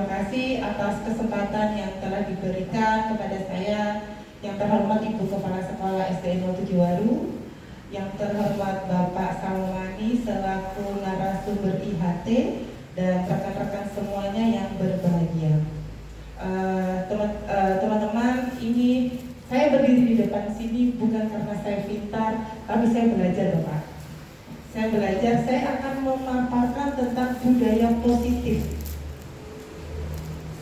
kasih atas kesempatan yang telah diberikan kepada saya, yang terhormat Ibu Kepala Sekolah SD 07 Waru, yang terhormat Bapak Salmani selaku narasumber IHT, dan rekan-rekan semuanya yang berbahagia. Teman-teman, ini saya berdiri di depan sini bukan karena saya pintar, tapi saya belajar, Bapak. Saya belajar, saya akan memaparkan tentang budaya positif.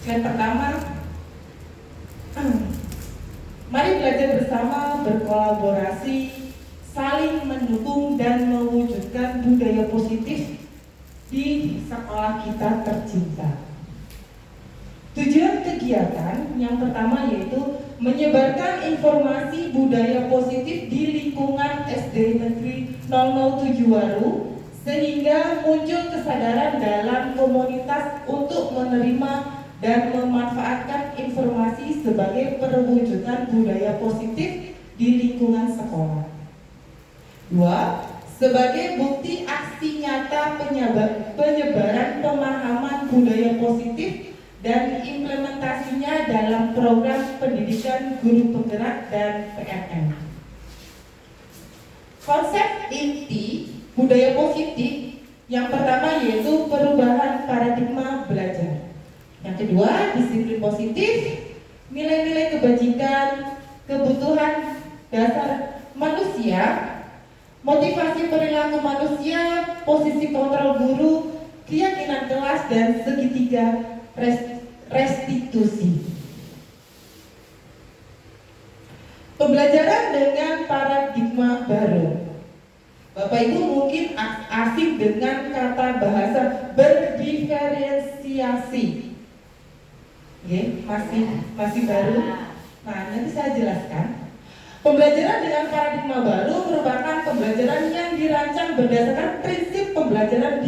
Yang pertama, mari belajar bersama, berkolaborasi, saling mendukung dan mewujudkan budaya positif di sekolah kita tercinta. Tujuan kegiatan yang pertama yaitu menyebarkan informasi budaya positif di lingkungan SD Negeri 007 Waru, sehingga muncul kesadaran dalam komunitas untuk menerima dan memanfaatkan informasi sebagai perwujudan budaya positif di lingkungan sekolah. 2. Sebagai bukti aksi nyata penyebaran pemahaman budaya positif dan implementasinya dalam program pendidikan guru penggerak dan PNM. Konsep inti budaya positif yang pertama yaitu perubahan paradigma belajar. Yang kedua, disiplin positif, nilai-nilai kebajikan, kebutuhan dasar manusia, motivasi perilaku manusia, posisi kontrol guru, keyakinan kelas, dan segitiga restitusi. Pembelajaran dengan paradigma baru. Bapak Ibu mungkin asing dengan kata bahasa berdiferensiasi. Masih baru. Nah, nanti saya jelaskan. Pembelajaran dengan paradigma baru merupakan pembelajaran yang dirancang berdasarkan prinsip pembelajaran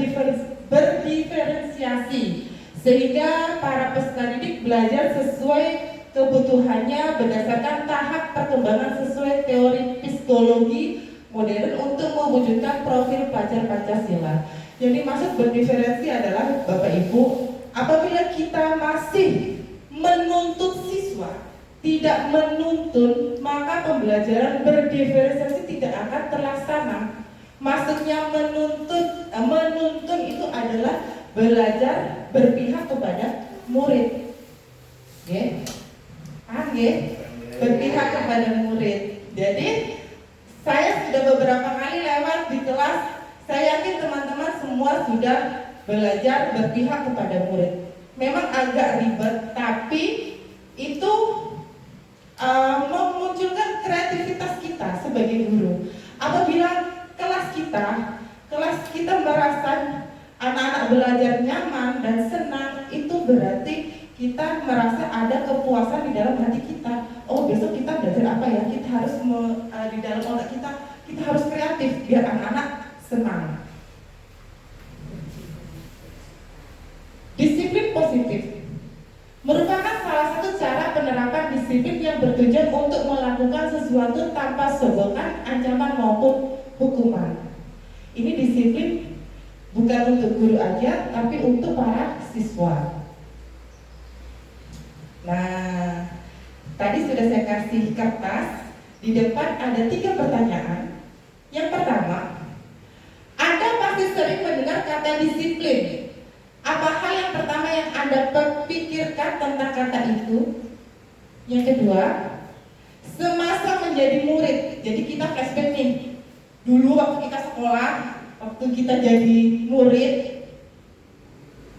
berdiferensiasi, sehingga para peserta didik belajar sesuai kebutuhannya berdasarkan tahap perkembangan sesuai teori psikologi modern untuk mewujudkan profil pelajar Pancasila. Yang dimaksud berdiferensi adalah, Bapak Ibu, apabila kita masih menuntut siswa, tidak menuntun, maka pembelajaran berdiferensiasi tidak akan terlaksana. Maksudnya menuntun itu adalah belajar berpihak kepada murid. Berpihak kepada murid. Jadi saya sudah beberapa kali lewat di kelas, saya yakin teman-teman semua sudah belajar berpihak kepada murid. Memang agak ribet, tapi itu memunculkan kreativitas kita sebagai guru. Apabila kelas kita merasa anak-anak belajar nyaman dan senang, itu berarti kita merasa ada kepuasan di dalam hati kita. Oh, besok kita belajar apa ya? Kita harus di dalam otak kita harus kreatif biar anak-anak senang. Disiplin positif merupakan salah satu cara penerapan disiplin yang bertujuan untuk melakukan sesuatu tanpa sogokan, ancaman maupun hukuman. Ini disiplin bukan untuk guru aja, tapi untuk para siswa. Nah, tadi sudah saya kasih kertas. Di depan ada 3 pertanyaan. Yang pertama, Anda pasti sering mendengar kata disiplin. Apa hal yang pertama yang Anda pikirkan tentang kata itu? Yang kedua, semasa menjadi murid, jadi kita flashback nih. Dulu waktu kita sekolah, waktu kita jadi murid,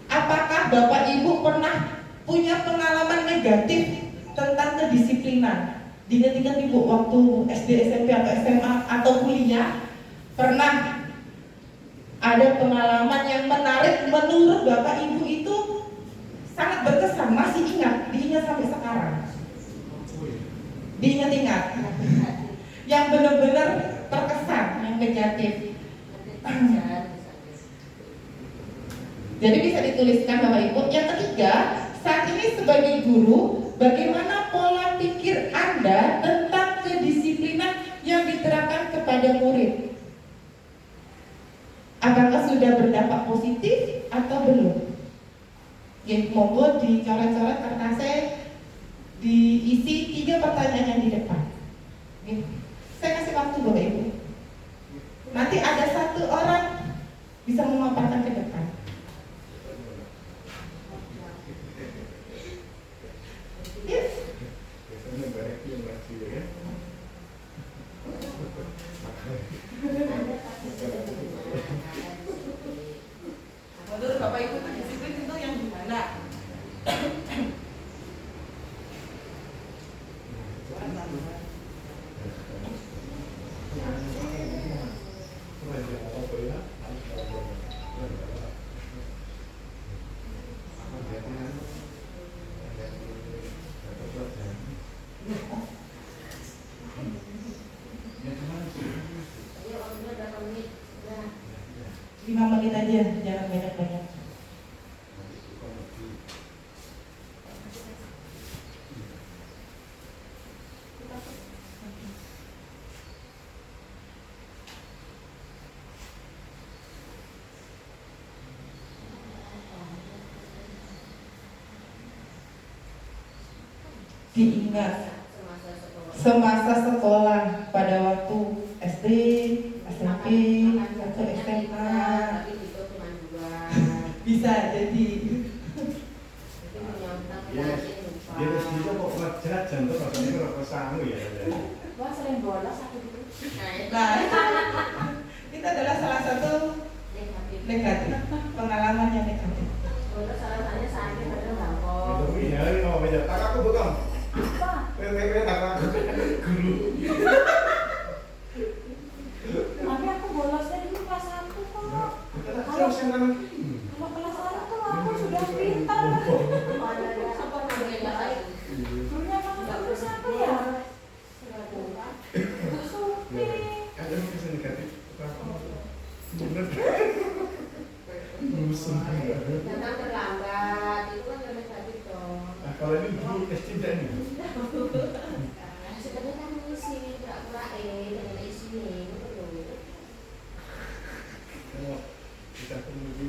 apakah Bapak Ibu pernah punya pengalaman negatif tentang kedisiplinan? Diingat-ingat Ibu waktu SD, SMP atau SMA atau kuliah, pernah ada pengalaman yang menarik menurut Bapak Ibu itu sangat berkesan, masih diingat sampai sekarang. Diingat-ingat. Yang benar-benar terkesan, yang negatif. Jadi bisa dituliskan Bapak Ibu. Yang ketiga, saat ini sebagai guru, bagaimana pola pikir Anda tentang kedisiplinan yang diterapkan kepada murid? Apakah sudah berdampak positif atau belum? Monggo dicoret-coret kertasnya, diisi 3 pertanyaan yang di depan. Saya kasih waktu Bapak Ibu. Nanti ada 1 orang bisa memaparkan ke depan. Yes. Menurut Bapak Ibu itu disiplin itu yang gimana? Lima menit aja, jangan banyak-banyak. Diingat semasa sekolah pada waktu SD, SMP, atau SMA. Bisa jadi. Dia sendiri kok jajan tuh rasanya kalau sangu ya. Wah sering bolos aku gitu. Nah, itu adalah salah satu negatif, pengalaman yang negatif. Bolos alasannya sakit padahal nggak kok. Itu iya, ini mau meja tak aku bukan. Apa? Wewe tak aku guru. Tapi aku bolosnya dulu kelas 1 kok. Kalau senang Kalau kelas 1 aku sudah pintar. Apa namanya lagi? Gurunya apa siapa ya? Bu Suti. ada yang bisa negatif. Bener. Musuh. Datang terlambat itu kan negatif dong. Nah, kalau ini guru tidak nih. Sebenarnya kan ngisi pura-pura dengan isi ini betul. Kalau kita menunggu.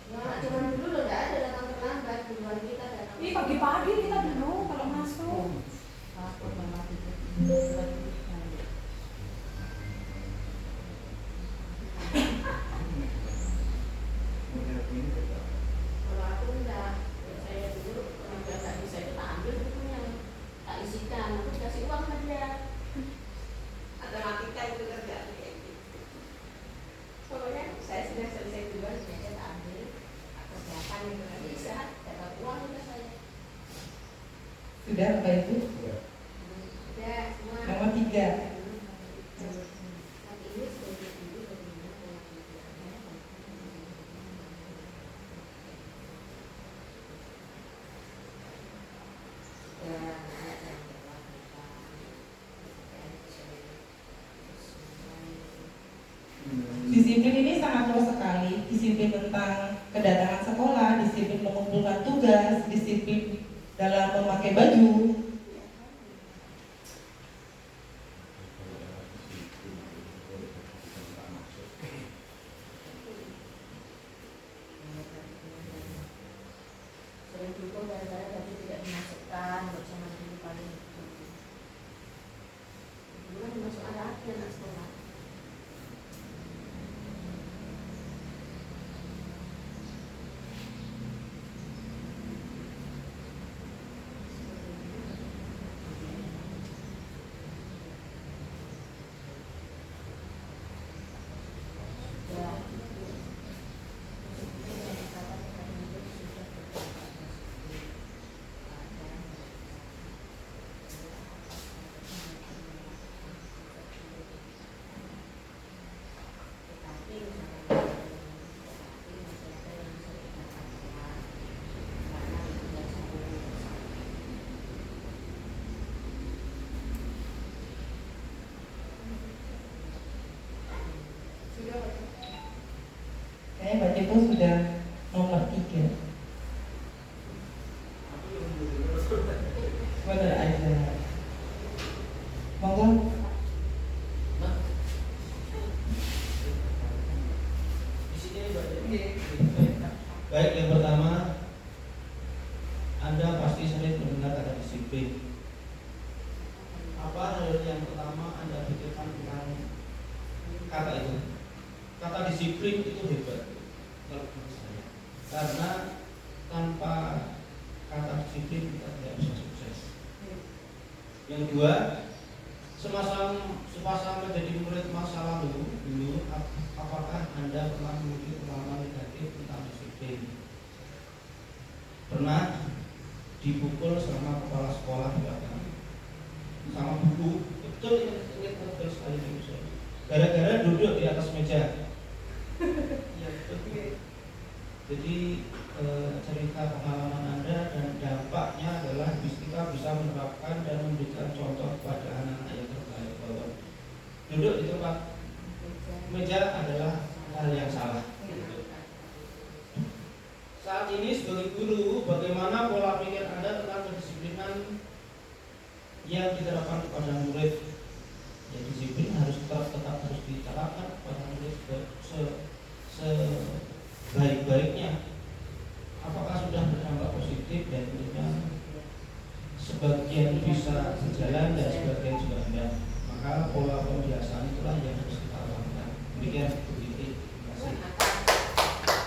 Nah, cuma dulu loh nggak ada datang terlambat duluan kita datang. Ini pagi-pagi kita dulu kalau masuk. Kalau aku enggak, saya dulu kalau nggak bisa itu tak ambil bukunya, tak isikan, aku dikasih uang sama dia. Matematika itu kerjaan kayak gitu. Pokoknya saya sudah selesai duluan, saya tak ambil. Aku siapkan itu nanti istirahat, dapat uang juga saya. Sudah Bapak Ibu? Udah semua. Nomor 3. Tapi ini sudah dulu Disiplin ini sangat luas sekali. Disiplin tentang kedatangan sekolah, disiplin mengumpulkan tugas, disiplin dalam memakai baju. sering dulu gara-gara tadi tidak dimasukkan, nggak sama dulu paling itu. Dulu kan dimasukkan lagi anak sekolah. Kayaknya Mbak Ceko sudah nomor 3. Benar aja. Monggo. Baik, yang pertama pasti sering mendengar kata disiplin. Apa hal yang pertama Anda pikirkan tentang kata itu? Kata disiplin itu hebat kalau menurut saya, karena tanpa kata disiplin kita tidak bisa sukses. Yang kedua, semasa menjadi murid masa lalu dulu, apakah Anda pernah memiliki pengalaman negatif tentang disiplin? Pernah dipukul sama kepala sekolah di belakang, sama buku, betul ingat betul sekali ibu saya. Gara-gara duduk di atas meja. Ya, betul. Jadi cerita pengalaman Anda dan dampaknya adalah kita bisa menerapkan dan memberikan contoh kepada anak-anak yang terbaik bahwa duduk di tempat meja adalah hal yang salah. Saat ini sebagai guru, bagaimana pola pikir Anda tentang kedisiplinan yang diterapkan kepada murid? Ya, disiplin tetap harus diterapkan kepada murid sebaik-baiknya. Apakah sudah berdampak positif dan kemudian sebagian bisa berjalan dan sebagian juga tidak? Maka pola pembiasaan itulah yang harus kita lakukan. Demikian Bu Titi. Terima kasih.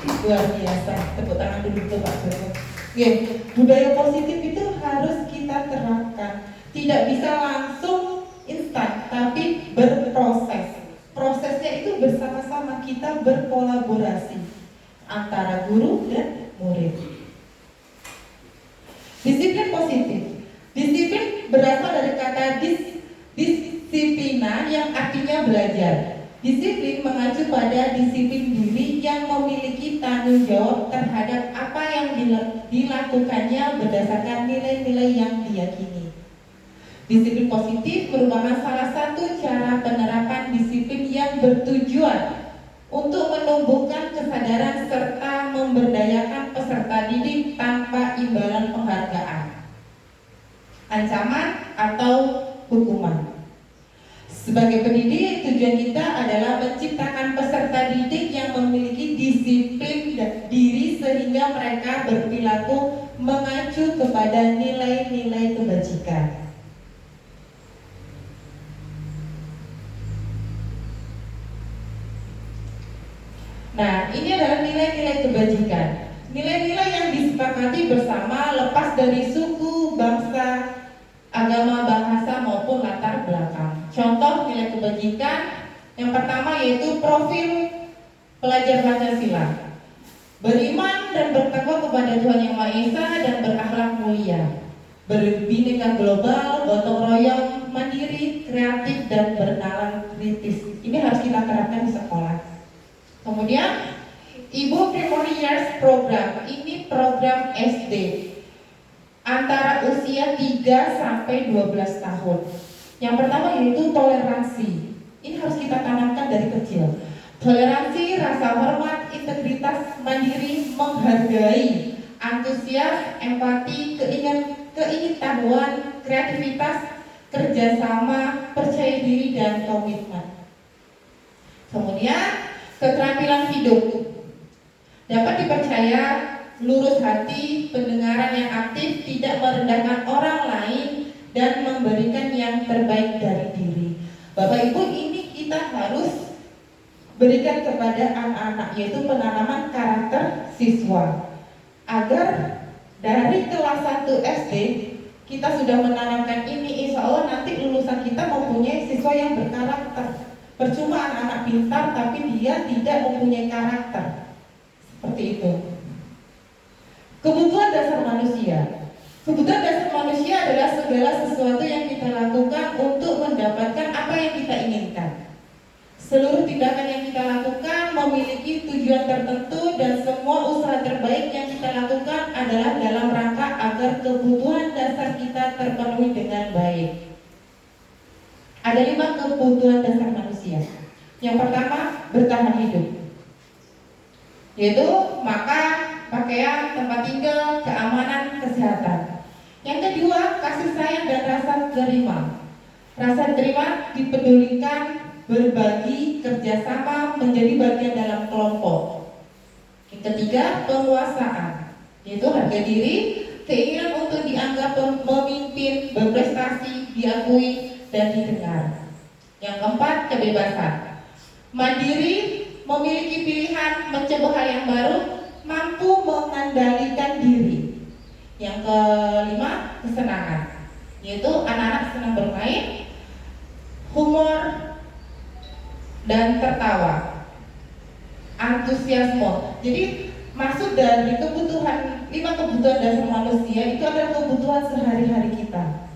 Luar biasa, tepuk tangan dulu untuk Pak Joko. Oke, budaya positif itu harus kita terapkan. Tidak bisa langsung instan, tapi berproses. Prosesnya itu bersama-sama, kita berkolaborasi antara guru dan murid. Disiplin positif. Disiplin berasal dari kata disiplina yang artinya belajar. Disiplin mengacu pada disiplin diri yang memiliki tanggung jawab terhadap apa yang dilakukannya berdasarkan nilai-nilai yang diyakini. Disiplin positif merupakan salah satu cara penerapan disiplin yang bertujuan untuk menumbuhkan kesadaran serta memberdayakan peserta didik tanpa imbalan penghargaan, ancaman, atau hukuman. Sebagai pendidik, tujuan kita adalah menciptakan peserta didik yang memiliki disiplin diri sehingga mereka berperilaku mengacu kepada nilai-nilai kebajikan. Nah, ini adalah nilai-nilai kebajikan. Nilai-nilai yang disepakati bersama lepas dari suku, bangsa, agama, bahasa maupun latar belakang. Contoh nilai kebajikan yang pertama yaitu profil pelajar Pancasila. Beriman dan bertakwa kepada Tuhan Yang Maha Esa dan berakhlak mulia. Berbineka global, gotong royong, mandiri, kreatif, dan bernalar kritis. Ini harus kita terapkan di sekolah. Kemudian Ibu Primary Years Program, ini program SD antara usia 3 sampai 12 tahun. Yang pertama yaitu toleransi. Ini harus kita tanamkan dari kecil. Toleransi, rasa hormat, integritas, mandiri, menghargai, antusias, empati, keingintahuan, kreativitas, kerjasama, percaya diri, dan komitmen. Kemudian keterampilan hidup dapat dipercaya, lurus hati, pendengaran yang aktif, tidak merendahkan orang lain, dan memberikan yang terbaik dari diri. Bapak Ibu, ini kita harus berikan kepada anak-anak, yaitu penanaman karakter siswa, agar dari kelas 1 SD kita sudah menanamkan ini. Insya Allah nanti lulusan kita mempunyai siswa yang berkarakter. Percuma anak-anak pintar tapi dia tidak mempunyai karakter. Seperti itu. Kebutuhan dasar manusia. Kebutuhan dasar manusia adalah segala sesuatu yang kita lakukan untuk mendapatkan apa yang kita inginkan. Seluruh tindakan yang kita lakukan memiliki tujuan tertentu dan semua usaha terbaik yang kita lakukan adalah dalam rangka agar kebutuhan dasar kita terpenuhi dengan baik. Ada 5 kebutuhan dasar manusia. Yang pertama, bertahan hidup, yaitu makan, pakaian, tempat tinggal, keamanan, kesehatan. Yang kedua, kasih sayang dan rasa terima. Rasa terima dipedulikan, berbagi, kerjasama, menjadi bagian dalam kelompok. Yang ketiga, penguasaan, yaitu harga diri, keinginan untuk dianggap dapat memimpin, berprestasi, diakui, dan didengar. Yang keempat, kebebasan. Mandiri, memiliki pilihan, mencoba hal yang baru, mampu mengendalikan diri. Yang kelima, kesenangan, yaitu anak-anak senang bermain, humor, dan tertawa, antusiasme. Jadi maksud dari kebutuhan, 5 kebutuhan dasar manusia itu adalah kebutuhan sehari-hari kita.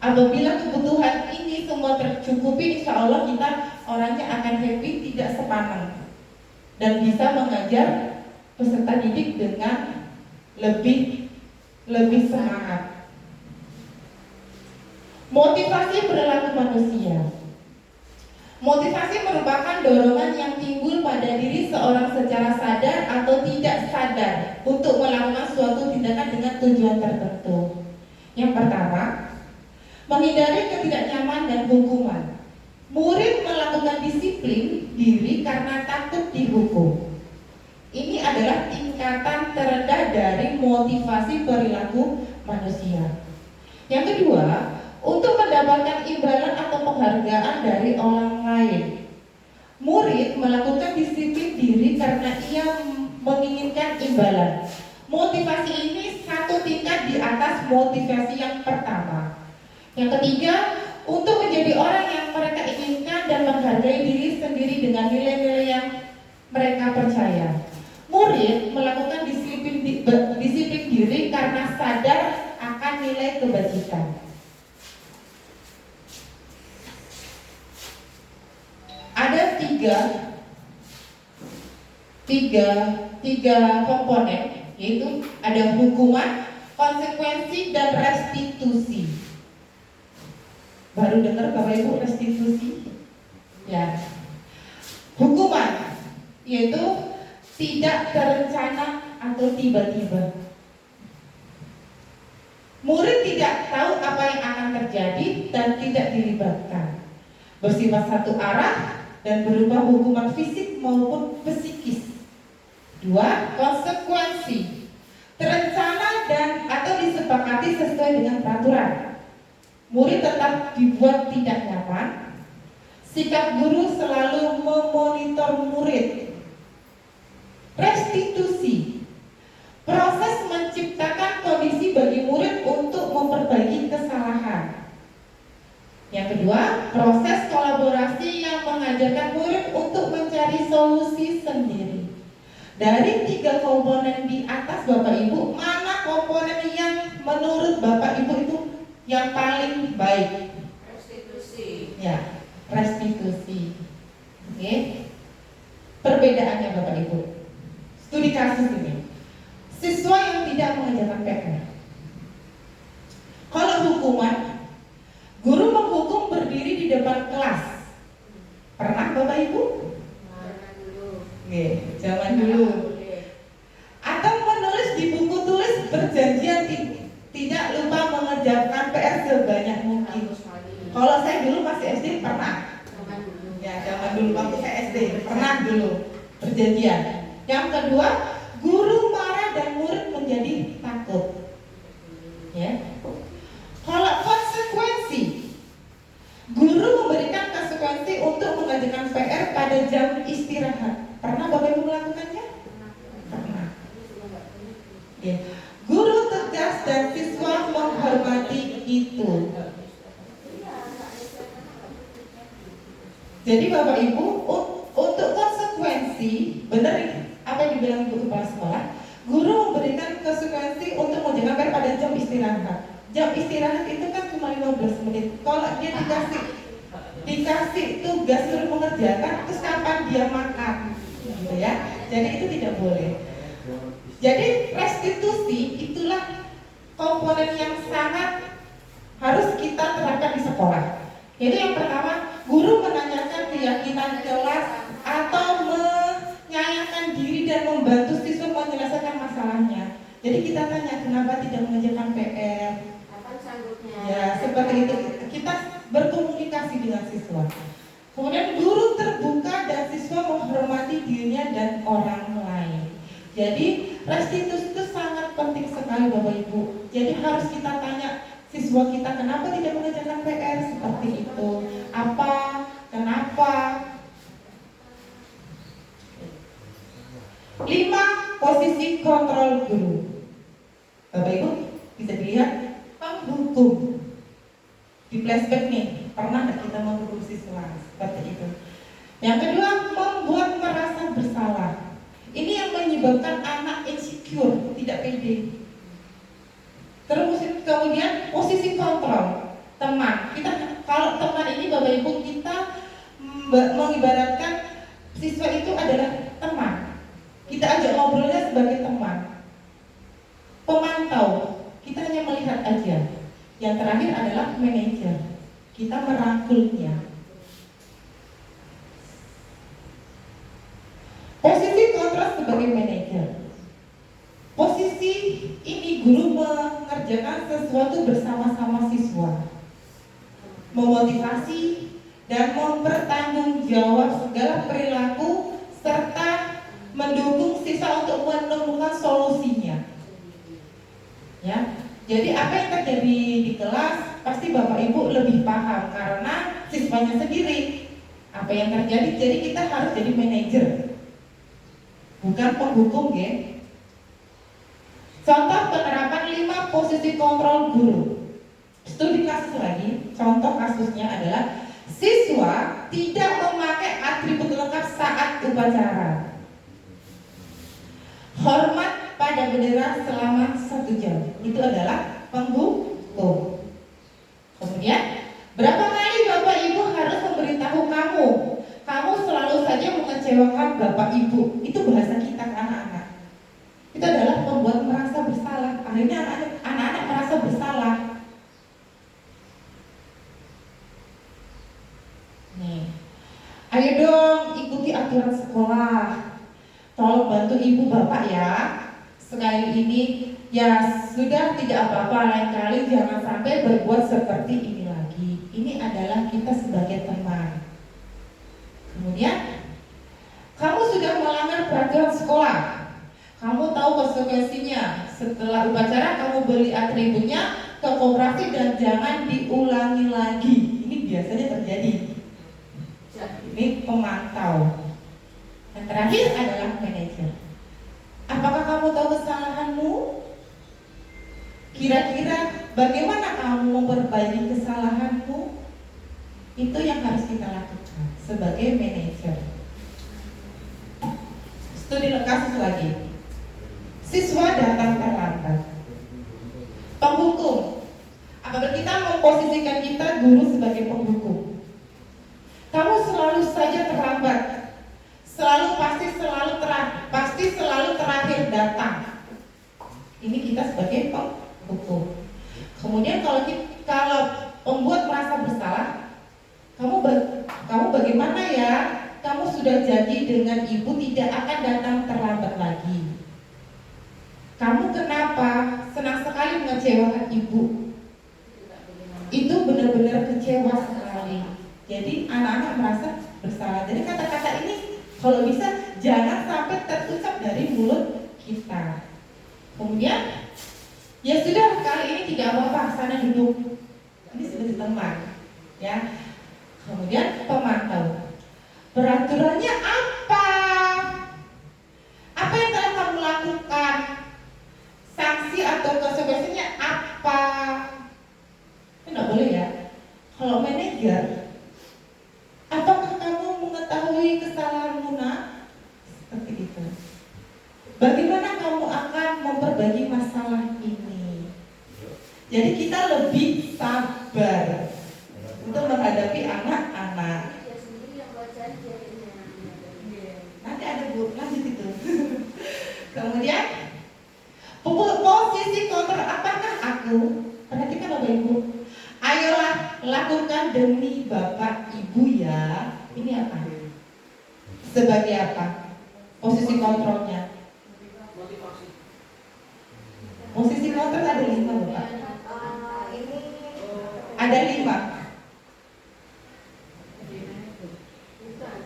Apabila kebutuhan ini semua tercukupi, insya Allah kita orangnya akan happy, tidak sepaneng, dan bisa mengajar peserta didik dengan lebih semangat. Motivasi perilaku manusia. Motivasi merupakan dorongan yang timbul pada diri seorang secara sadar atau tidak sadar untuk melakukan suatu tindakan dengan tujuan tertentu. Yang pertama, menghindari ketidaknyaman dan hukuman. Murid melakukan disiplin diri karena takut dihukum. Ini adalah tingkatan terendah dari motivasi perilaku manusia. Yang kedua, untuk mendapatkan imbalan atau penghargaan dari orang lain. Murid melakukan disiplin diri karena ia menginginkan imbalan. Motivasi ini satu tingkat di atas motivasi yang pertama. Yang ketiga, untuk menjadi orang yang mereka inginkan dan menghargai diri sendiri dengan nilai-nilai yang mereka percaya. Murid melakukan disiplin diri karena sadar akan nilai kebajikan. Ada tiga komponen, yaitu ada hukuman, konsekuensi, dan restitusi. Baru dengar Bapak Ibu restitusi? Ya. Hukuman yaitu tidak terencana atau tiba-tiba. Murid tidak tahu apa yang akan terjadi dan tidak dilibatkan. Bersifat satu arah dan berupa hukuman fisik maupun psikis. 2. Konsekuensi, terencana dan atau disepakati sesuai dengan peraturan. Murid tetap dibuat tidak nyaman. Sikap guru selalu memonitor murid. Restitusi, proses menciptakan kondisi bagi murid untuk memperbaiki kesalahan. Yang kedua, proses kolaborasi yang mengajarkan murid untuk mencari solusi sendiri. Dari 3 komponen di atas Bapak Ibu, mana komponen yang menurut Bapak Ibu itu yang paling baik? Restitusi. Ya, restitusi. Oke. Perbedaannya Bapak Ibu. Studi kasus ini. Siswa yang tidak mengerjakan PR. Kalau hukuman, guru menghukum berdiri di depan kelas. Pernah Bapak Ibu? Mana dulu? Oke, zaman dulu. Atau menulis di buku tulis berjanjian tidak lupa mengerjakan PR sebanyak mungkin. Kalau saya dulu masih SD pernah. Zaman dulu. Ya, zaman dulu waktu saya SD pernah dulu perjanjian. Yang kedua, guru marah dan murid menjadi takut. Ya. Kalau konsekuensi, guru memberikan konsekuensi untuk mengerjakan PR pada jam istirahat. Pernah Bapak Ibu melakukannya? Pernah. Ya. Guru tegas dan siswa menghormati itu. Jadi Bapak Ibu, untuk konsekuensi, benar apa yang dibilang Ibu Kepala Sekolah, guru memberikan konsekuensi untuk mengerjakan PR pada jam istirahat. Jam istirahat itu kan cuma 15 menit. Kalau dia dikasih tugas suruh mengerjakan, terus kapan dia makan, gitu ya. Jadi itu tidak boleh. Jadi restitusi itulah komponen yang sangat harus kita terapkan di sekolah. Jadi yang pertama, guru menanyakan keyakinan kelas atau menyayangkan diri dan membantu siswa menyelesaikan masalahnya. Jadi kita tanya kenapa tidak mengerjakan PR. Kapan sanggupnya? Ya, seperti itu. Kita berkomunikasi dengan siswa. Kemudian guru terbuka dan siswa menghormati dirinya dan orang lain. Jadi restitusi itu sangat penting sekali Bapak Ibu. Jadi harus kita tanya siswa kita kenapa tidak mengerjakan PR seperti itu? Apa? Kenapa? 5. Posisi kontrol guru. Bapak Ibu bisa dilihat penghukum. Di flashback nih, pernah nggak kita menghukum siswa seperti itu? Yang kedua, membuat merasa bersalah. Ini yang menyebabkan anak insecure, tidak pede. Terus kemudian posisi kontrol teman. Kita kalau teman ini Bapak Ibu kita mengibaratkan siswa itu adalah teman. Kita ajak ngobrolnya sebagai teman. Pemantau, kita hanya melihat aja. Yang terakhir adalah manajer. Kita merangkulnya. Posisi kontrol sebagai manajer. Posisi ini guru mengerjakan sesuatu bersama-sama siswa, memotivasi dan mempertanggungjawab segala perilaku serta mendukung siswa untuk menemukan solusinya. Ya, jadi apa yang terjadi di kelas pasti Bapak Ibu lebih paham karena siswanya sendiri. Apa yang terjadi? Jadi kita harus jadi manajer, bukan penghukum, ya. Contoh penerapan 5 posisi kontrol guru. Studi kasus lagi, contoh kasusnya adalah siswa tidak memakai atribut lengkap saat upacara. Hormat pada bendera selama 1 jam. Itu adalah penghukum. Kemudian, berapa kali Bapak Ibu harus memberitahu kamu selalu saja mengecewakan Bapak Ibu. Itu bahasa kita ke anak-anak. Itu adalah membuat merasa bersalah. Akhirnya anak-anak merasa bersalah. Nih, ayo dong ikuti aturan sekolah. Tolong bantu ibu bapak ya. Sekali ini ya sudah, tidak apa-apa, lain kali jangan sampai berbuat seperti ini lagi. Ini adalah kita sebagai teman. Kemudian, kamu sudah melanggar peraturan sekolah. Kamu tahu konsekuensinya. Setelah upacara kamu beli atributnya ke koperasi dan jangan diulangi lagi. Ini biasanya terjadi. Ini pemantau. Yang terakhir adalah manajer. Apakah kamu tahu kesalahanmu? Kira-kira bagaimana kamu memperbaiki kesalahanmu? Itu yang harus kita lakukan sebagai manajer. Studi kasus lagi. Siswa datang terlambat. Penghukum. Apabila kita memposisikan kita guru sebagai penghukum, kamu selalu saja terlambat, pasti selalu terakhir datang. Ini kita sebagai penghukum. Kemudian kalau pembuat merasa bersalah, kamu bagaimana ya? Kamu sudah janji dengan ibu tidak akan datang terlambat lagi. Kamu kenapa senang sekali mengecewakan ibu? Itu benar-benar kecewa sekali. Jadi anak-anak merasa bersalah. Jadi kata-kata ini kalau bisa jangan sampai terucap dari mulut kita. Kemudian, ya sudah, kali ini tidak apa-apa, sana duduk. Ini sebagai teman, ya. Kemudian pemantau. Peraturannya apa? Apa yang telah kamu lakukan? Sanksi atau konsekuensinya apa? Tidak boleh ya. Kalau manajer, apakah kamu mengetahui kesalahanmu, nak? Seperti itu. Bagaimana kamu akan memperbaiki masalah ini? Jadi kita lebih sabar untuk menghadapi anak-anak. Nanti ada Bu, lanjut itu. Kemudian posisi kontrol, apakah aku? Perhatikan Bapak Ibu. Ayolah lakukan demi Bapak Ibu ya. Ini apa? Sebagai apa? Posisi kontrolnya. Posisi kontrol ada 5 Bapak. Ada 5.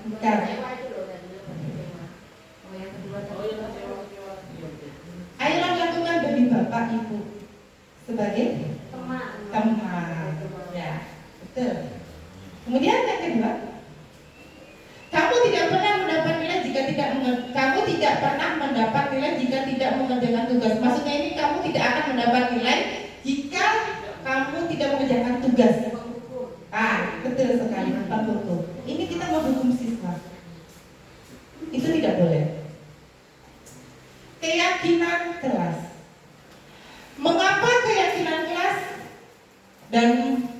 Bukan. Ayolah lakukan demi Bapak Ibu sebagai sebagai teman. Ya, betul. Kemudian yang kedua, kamu tidak pernah mendapat nilai jika tidak mengerjakan tugas. Maksudnya ini kamu tidak akan mendapat nilai jika kamu tidak mengerjakan tugas. Betul sekali, menghukum. Ini kita menghukum siswa. Itu tidak boleh. Keyakinan kelas. Mengapa keyakinan kelas dan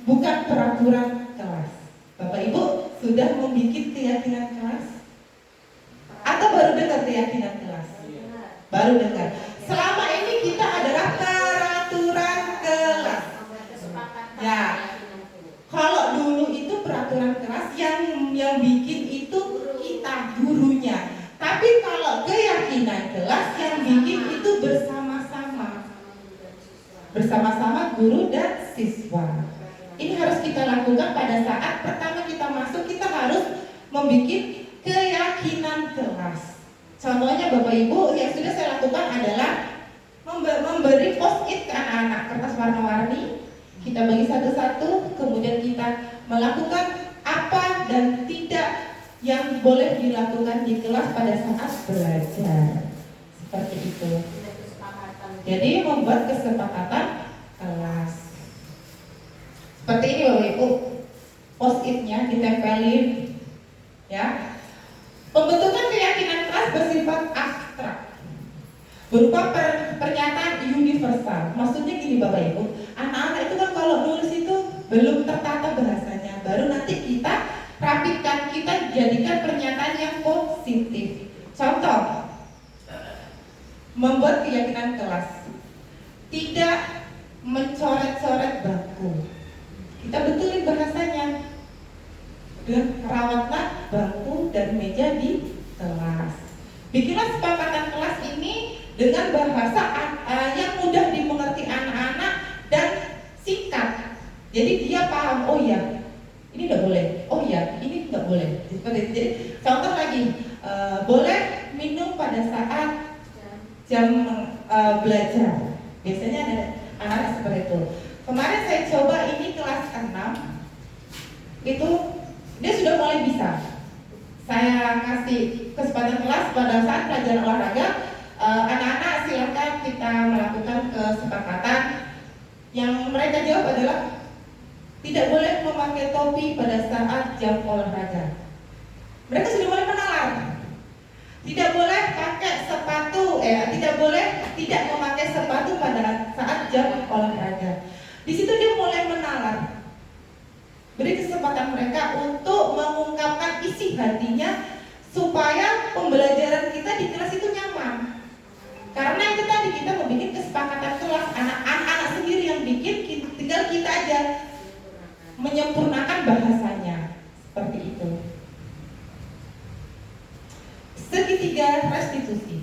bukan peraturan kelas? Bapak Ibu sudah membuat keyakinan kelas? Atau baru dengar keyakinan kelas? Baru dengar. Selama ini kita adalah peraturan kelas. Ya. Kalau dulu itu peraturan kelas yang bikin itu kita gurunya. Tapi kalau keyakinan kelas yang bikin itu bersama-sama guru dan siswa. Ini harus kita lakukan pada saat pertama kita masuk, kita harus membuat keyakinan kelas. Contohnya Bapak Ibu yang sudah saya lakukan adalah memberi post-it ke anak-anak, kertas warna-warni. Kita bagi satu-satu, kemudian kita melakukan apa dan tidak yang boleh dilakukan di kelas pada saat belajar. Seperti itu. Jadi membuat kesepakatan kelas. Seperti ini Bapak Ibu, post-itnya ditempelin, ya. Pembentukan keyakinan kelas bersifat abstrak, berupa pernyataan universal. Maksudnya gini Bapak Ibu, anak-anak itu kan kalau nulis itu belum tertata bahasanya, baru nanti kita rapikan, kita jadikan pernyataan yang positif. Contoh, membuat keyakinan kelas, tidak mencoret-coret bangku. Kita betulin bahasanya, rawatlah bangku dan meja di kelas. Bikinlah sepakatan kelas ini dengan bahasa yang mudah dimengerti anak-anak dan singkat. Jadi dia paham, oh ya, ini nggak boleh, oh ya, ini nggak boleh. Jadi contoh lagi, boleh minum pada saat jam belajar. Biasanya ada anak-anak seperti itu. Kemarin saya coba ini kelas 6, itu dia sudah mulai bisa. Saya kasih kesempatan kelas pada saat pelajaran olahraga, anak-anak silakan kita melakukan kesepakatan. Yang mereka jawab adalah tidak boleh memakai topi pada saat jam olahraga. Mereka sudah mulai menalar. Tidak boleh pakai sepatu, tidak boleh tidak memakai sepatu pada saat jam olahraga. Di situ dia mulai menalar. Beri kesempatan mereka untuk mengungkapkan isi hatinya supaya pembelajaran kita di kelas itu nyaman. Karena itu tadi kita membuat kesepakatan kelas, anak-anak sendiri yang bikin, tinggal kita aja menyempurnakan bahasanya. Seperti itu. Segitiga restitusi.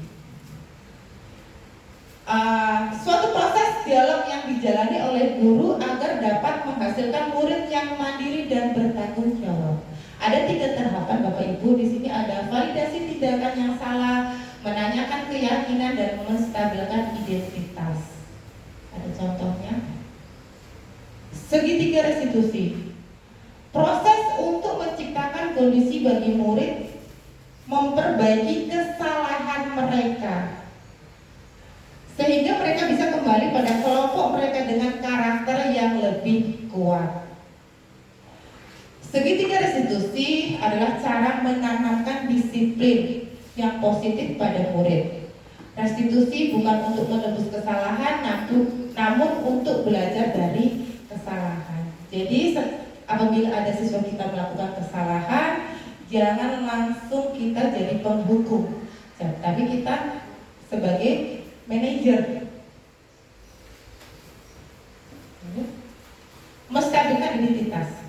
Suatu proses dialog yang dijalani oleh guru agar dapat menghasilkan murid yang mandiri dan bertanggung jawab. Ada 3 tahapan Bapak Ibu. Di sini ada validasi tindakan yang salah, menanyakan keyakinan dan menstabilkan identitas. Ada contohnya. Segitiga restitusi. Proses untuk menciptakan kondisi bagi murid memperbaiki kesalahan mereka sehingga mereka bisa kembali pada kelompok mereka dengan karakter yang lebih kuat. Segitiga restitusi adalah cara menanamkan disiplin yang positif pada murid. Restitusi bukan untuk menebus kesalahan, namun untuk belajar dari kesalahan. Jadi apabila ada siswa kita melakukan kesalahan, jangan langsung kita jadi penghukum, tapi kita sebagai manajer menstabilkan identitas.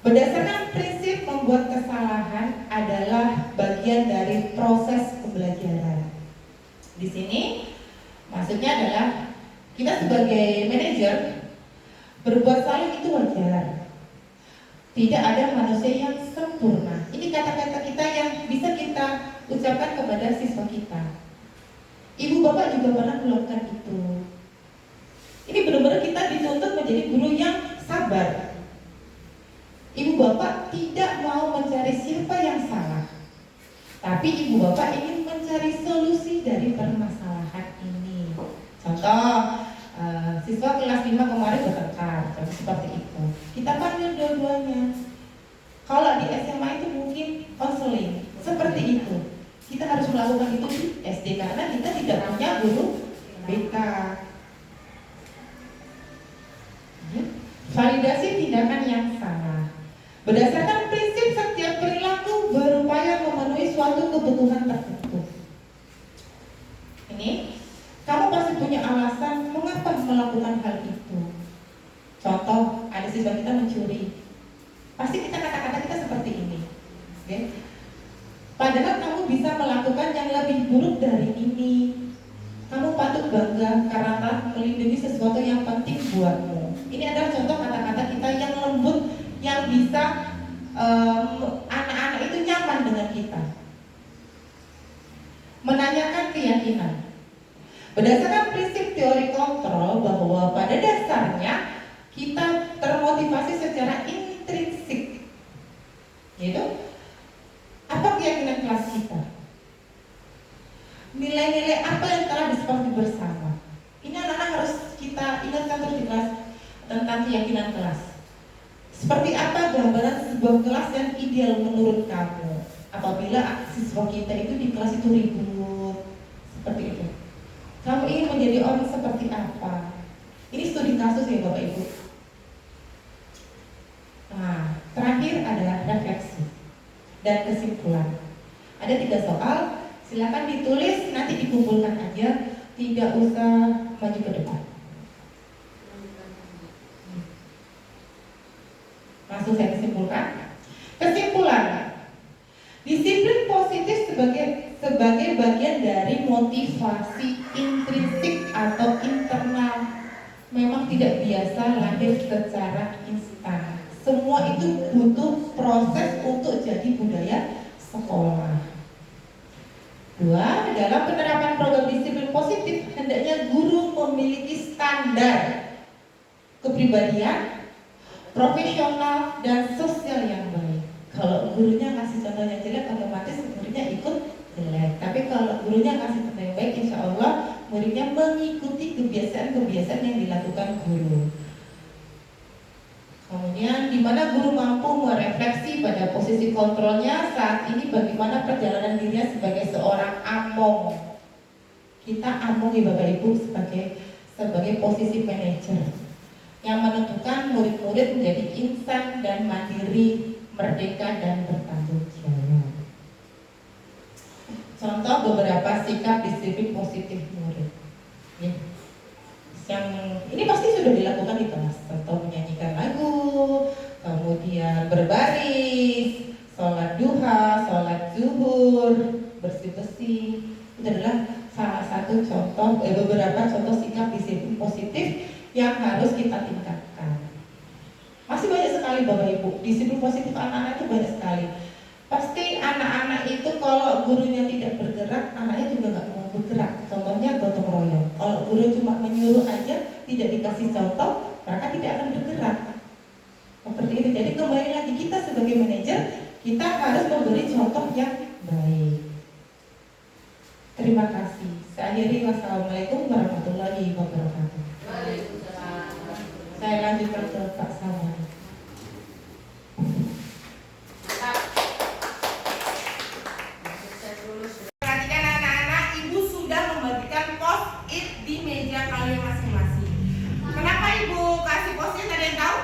Berdasarkan prinsip membuat kesalahan adalah bagian dari proses pembelajaran. Di sini maksudnya adalah kita sebagai manajer berbuat salah itu wajar. Tidak ada manusia yang sempurna. Ini kata-kata kita yang bisa kita ucapkan kepada siswa kita. Ibu bapak juga pernah melakukan itu. Ini benar-benar kita Tapi ibu bapak ingin mencari solusi dari permasalahan ini. Contoh, siswa kelas 5 kemarin bertengkar, contoh seperti itu. Kita panggil dua-duanya. Kalau di SMA itu mungkin konseling, seperti itu. Kita harus melakukan itu di SD karena kita tidak punya guru BK. Ya. Validasi tindakan yang salah. Berdasarkan prinsip setiap perilaku berupaya memenuhi suatu kebutuhan tertentu. Ini, kamu pasti punya alasan mengapa melakukan hal itu. Contoh, ada siswa kita mencuri. Pasti kita kata-kata kita seperti ini. Oke? Padahal kamu bisa melakukan yang lebih buruk dari ini. Kamu patut bangga karena telah melindungi sesuatu yang penting buatmu. Ini adalah contoh kata-kata kita yang lembut, yang bisa anak-anak itu nyaman dengan kita. Menanyakan keyakinan. Berdasarkan prinsip teori kontrol bahwa pada dasarnya kita termotivasi secara intrinsik, yaitu apa keyakinan kelas kita, nilai-nilai apa yang telah disepakati bersama. Ini anak-anak harus kita ingatkan terus di kelas tentang keyakinan kelas. Seperti apa gambaran sebuah kelas yang ideal menurut kamu apabila siswa kita itu di kelas itu ribut seperti itu. Kamu ingin menjadi orang seperti apa? Ini studi kasus ya Bapak Ibu. Nah, terakhir adalah refleksi dan kesimpulan. Ada 3 soal, silakan ditulis, nanti dikumpulkan aja, tidak usah maju ke depan. Langsung saya kesimpulkan. Kesimpulan, disiplin positif sebagai bagian dari motivasi intrinsik atau internal memang tidak biasa lahir secara instan. Semua itu butuh proses untuk jadi budaya sekolah. 2, dalam penerapan program disiplin positif hendaknya guru memiliki standar kepribadian, profesional dan sosial yang baik. Kalau gurunya ngasih contoh yang jelek, otomatis muridnya ikut jelek. Tapi kalau gurunya ngasih contoh yang baik, insya Allah muridnya mengikuti kebiasaan-kebiasaan yang dilakukan guru. Kemudian, di mana guru mampu merefleksi pada posisi kontrolnya saat ini, bagaimana perjalanan dirinya sebagai seorang among. Kita among ya Bapak Ibu sebagai posisi manajer yang menentukan murid-murid menjadi insan dan mandiri, merdeka dan bertanggung jawab. Contoh beberapa sikap disiplin positif murid. Ya. Yang ini pasti sudah dilakukan di kelas. Contoh menyanyikan lagu, kemudian berbaris, sholat duha, sholat zuhur, bersih-bersih. Itu adalah salah satu contoh, beberapa contoh sikap disiplin positif yang harus kita tingkatkan. Masih banyak sekali Bapak Ibu, disiplin positif anak-anak itu banyak sekali. Pasti anak-anak itu kalau gurunya tidak bergerak, anaknya juga nggak mau bergerak. Contohnya gotong royong. Kalau guru cuma menyuruh aja, tidak dikasih contoh, mereka tidak akan bergerak. Seperti itu. Jadi kembali lagi kita sebagai manajer, kita harus memberi contoh yang baik. Terima kasih. Saya akhiri. Wassalamualaikum warahmatullahi wabarakatuh. Saya lanjutkan ke Pak Sawan. Perhatikan anak-anak, ibu sudah membagikan post-it di meja kalian masing-masing. Kenapa ibu kasih post-it? Ada yang tahu?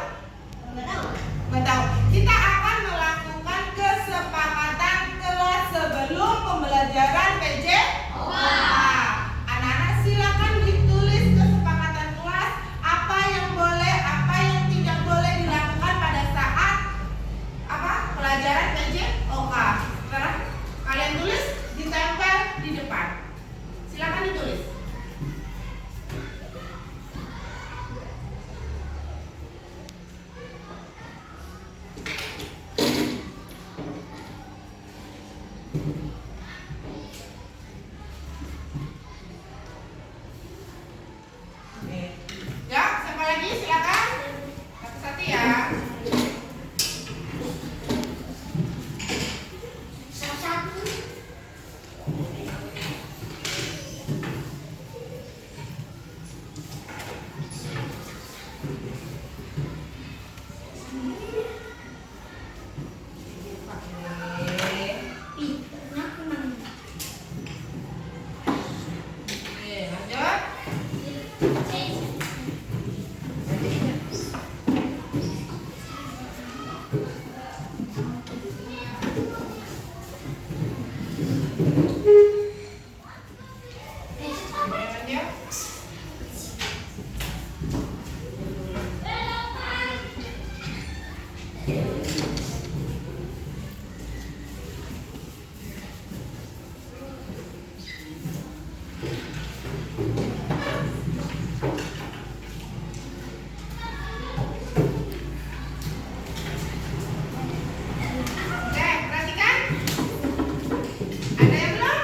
Nggak tahu. Kita akan melakukan kesepakatan kelas sebelum pembelajaran PJ. Anak-anak silakan ditulis kesepakatan kelas apa yang boleh, apa yang tidak boleh dilakukan Oke, perhatikan. Ada yang belum?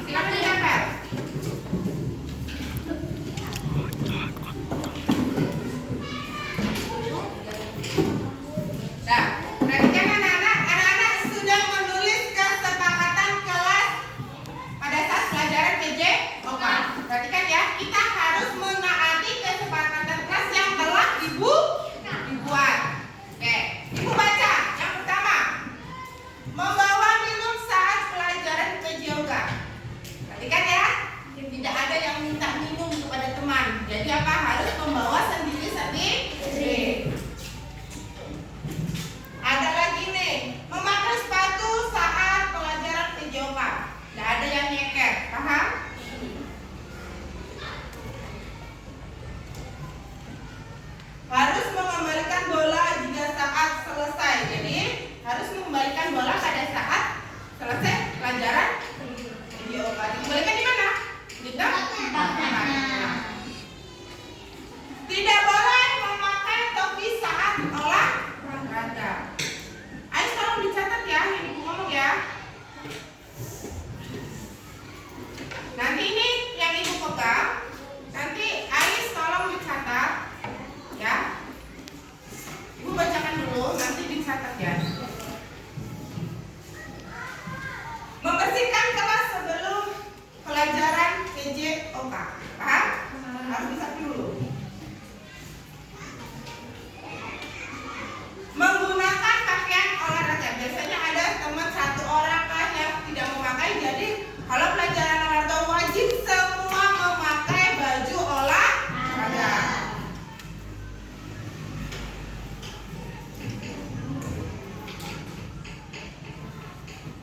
Silakan ditempel. Nah, perhatikan anak-anak. Anak-anak sudah menulis kesepakatan kelas pada saat pelajaran PJ. Oke, perhatikan ya. Kita harus menaati kesepakatan kelas yang telah dibuat. Oke, ibu baca. Yang pertama, membawa minum saat pelajaran PJOK. Perhatikan ya, tidak ada yang minta minum kepada teman. Jadi apa? Harus membawa sendiri-sendiri. Ada lagi nih, memakai sepatu saat pelajaran PJOK. Tidak ada yang nyeker, paham? Harus mengembalikan bola jika saat selesai. Jadi harus mengembalikan bola pada saat selesai pelajaran PJOK. Dikembalikan di mana? Di tempat. Tidak boleh memakai topi saat olahraga. Ayo tolong dicatat ya, yang ibu ngomong ya. Nanti ini yang ibu pegang. Nanti Ais tolong dicatat ya. Ibu bacakan dulu, nanti dicatat ya. Membersihkan kelas sebelum pelajaran PJOK. Paham? Harus dicatat dulu. Menggunakan pakaian olahraga. Biasanya ada teman satu orang kan yang tidak memakai. Jadi kalau pelajaran olahraga wajib semua memakai baju olahraga.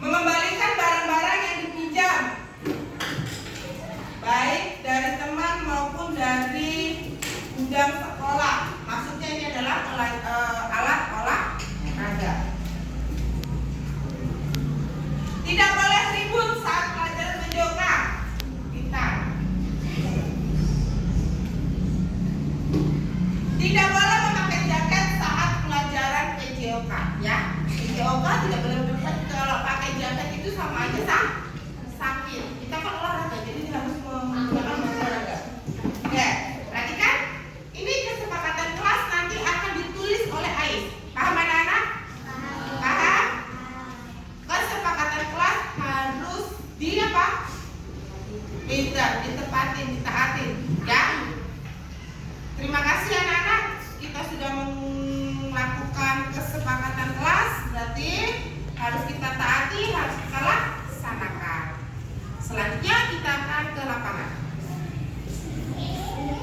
Mengembalikan barang-barang yang dipinjam, baik dari teman maupun dari gudang sekolah. Maksudnya ini adalah alat olahraga. Tidak boleh ribut saat pelajaran PJOK. Kita tidak boleh memakai jaket saat pelajaran PJOK. Ya, PJOK tidak boleh berbuat. Kalau pakai jaket itu sama aja sakit. Kita kan olahraga, jadi harus menggunakan baju olahraga. Oke, perhatikan. Ini kesepakatan kelas nanti akan ditulis oleh Ais. Paham anak-anak? Paham? Kesepakatan kelas harus ditepatin, ditaatin, ya. Terima kasih anak-anak. Kita sudah melakukan kesepakatan kelas, berarti harus kita taati.